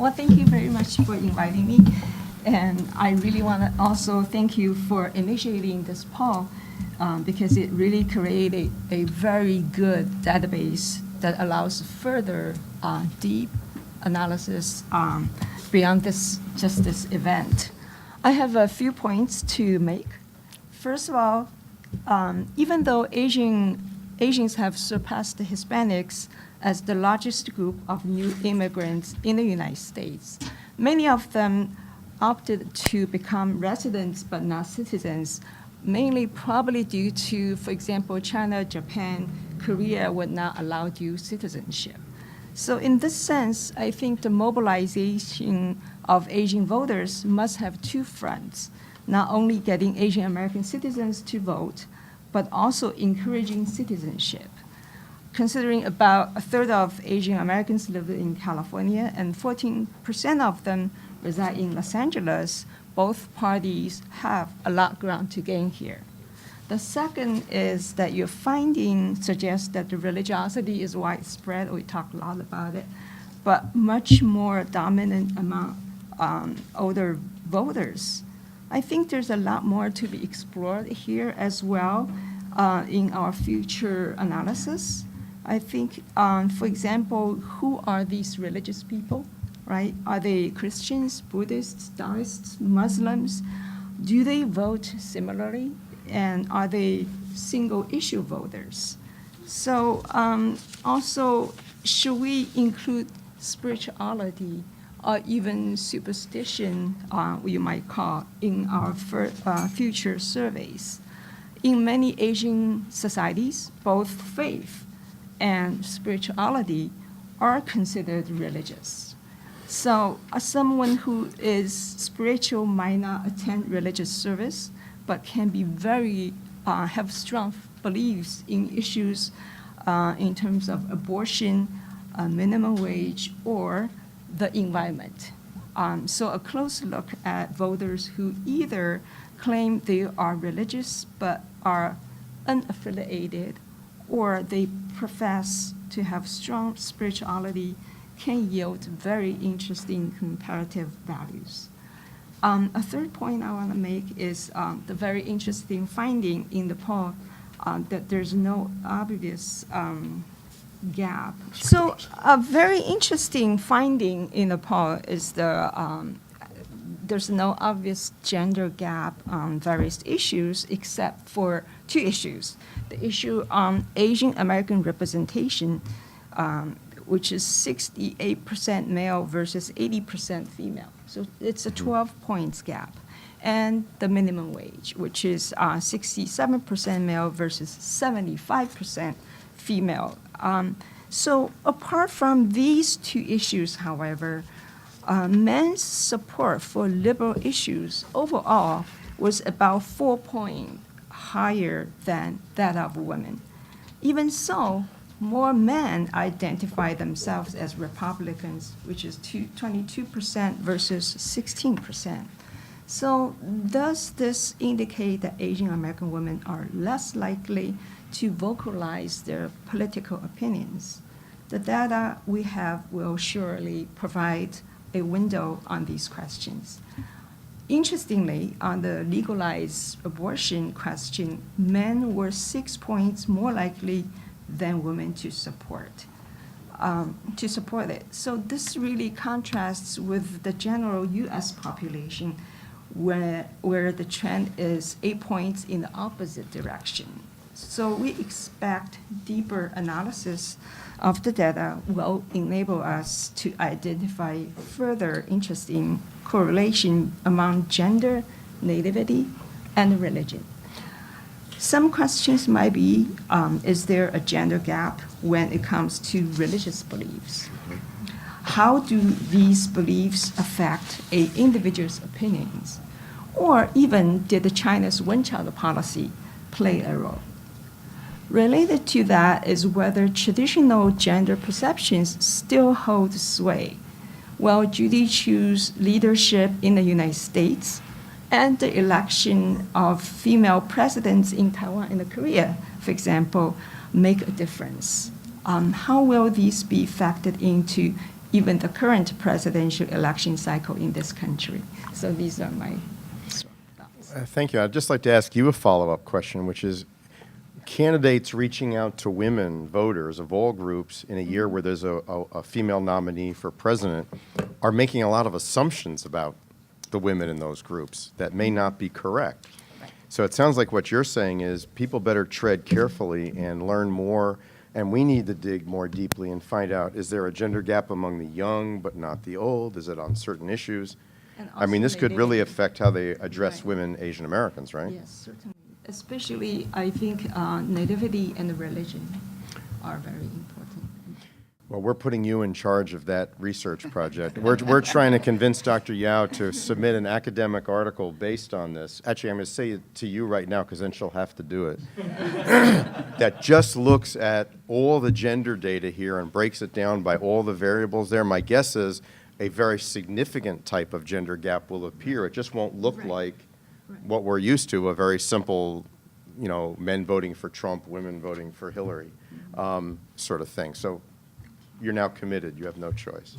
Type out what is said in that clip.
Well, thank you very much for inviting me. And I really want to also thank you for initiating this poll because it really created a very good database that allows further deep analysis beyond just this event. I have a few points to make. First of all, even though Asians have surpassed the Hispanics as the largest group of new immigrants in the United States, many of them opted to become residents but not citizens, mainly probably due to, for example, China, Japan, Korea would not allow dual citizenship. So in this sense, I think the mobilization of Asian voters must have two fronts, not only getting Asian American citizens to vote, but also encouraging citizenship. Considering about a third of Asian Americans live in California and 14% of them reside in Los Angeles, both parties have a lot of ground to gain here. The second is that your finding suggests that the religiosity is widespread. We talked a lot about it, but much more dominant among older voters. I think there's a lot more to be explored here as well in our future analysis. I think, for example, who are these religious people, right? Are they Christians, Buddhists, Taoists, Muslims? Do they vote similarly? And are they single-issue voters? So also, should we include spirituality or even superstition, you might call, in our future surveys? In many Asian societies, both faith and spirituality are considered religious. So someone who is spiritual might not attend religious service, but can be have strong beliefs in issues in terms of abortion, minimum wage, or the environment. So a close look at voters who either claim they are religious but are unaffiliated, or they profess to have strong spirituality can yield very interesting comparative values. A third point I want to make is the very interesting finding in the poll that there's no obvious gap. So a very interesting finding in the poll is there's no obvious gender gap on various issues except for two issues. The issue on Asian American representation, which is 68% male versus 80% female. So it's a 12 points gap. And the minimum wage, which is 67% male versus 75% female. So apart from these two issues, however, men's support for liberal issues overall was about 4 points higher than that of women. Even so, more men identify themselves as Republicans, which is 22% versus 16%. So does this indicate that Asian American women are less likely to vocalize their political opinions? The data we have will surely provide a window on these questions. Interestingly, on the legalized abortion question, men were 6 points more likely than women to support it. So this really contrasts with the general U.S. population, where the trend is 8 points in the opposite direction. So we expect deeper analysis of the data will enable us to identify further interesting correlation among gender, nativity, and religion. Some questions might be, is there a gender gap when it comes to religious beliefs? How do these beliefs affect an individual's opinions? Or even did the China's one-child policy play a role? Related to that is whether traditional gender perceptions still hold sway. Will Judy Chu's leadership in the United States and the election of female presidents in Taiwan and Korea, for example, make a difference? How will these be factored into even the current presidential election cycle in this country. So these are my thoughts. Thank you. I'd just like to ask you a follow-up question, which is, candidates reaching out to women voters of all groups in a year where there's a female nominee for president are making a lot of assumptions about the women in those groups that may not be correct. So it sounds like what you're saying is people better tread carefully and learn more, and we need to dig more deeply and find out, is there a gender gap among the young but not the old? Is it on certain issues? I mean, this could really affect how they address women, Asian Americans, right? Yes, certainly. Especially, I think, nativity and religion are very important. Well, we're putting you in charge of that research project. We're trying to convince Dr. Yao to submit an academic article based on this. Actually, I'm going to say it to you right now because then she'll have to do it. That just looks at all the gender data here and breaks it down by all the variables there. My guess is a very significant type of gender gap will appear. It just won't look like what we're used to, a very simple, you know, men voting for Trump, women voting for Hillary sort of thing. So you're now committed. You have no choice.